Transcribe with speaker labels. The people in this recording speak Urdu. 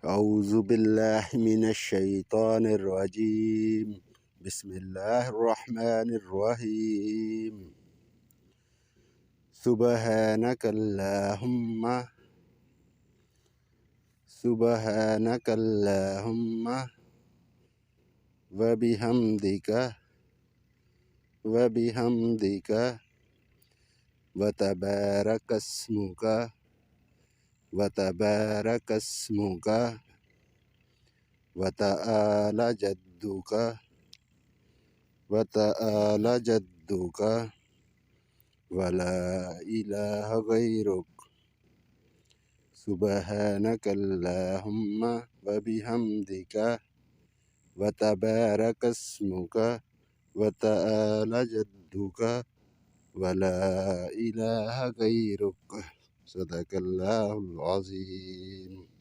Speaker 1: أعوذ بالله من الشيطان الرجيم. بسم الله الرحمن الرحيم. سبحانك اللهم سبحانك اللهم وبحمدك وبحمدك وتبارك اسمك وتبارك اسمك وتعالى جدك وتعالى جدك ولا إله غيرك. سبحانك اللهم وبحمدك وتبارك اسمك وتعالى جدك ولا إله غيرك. صدق الله العظيم.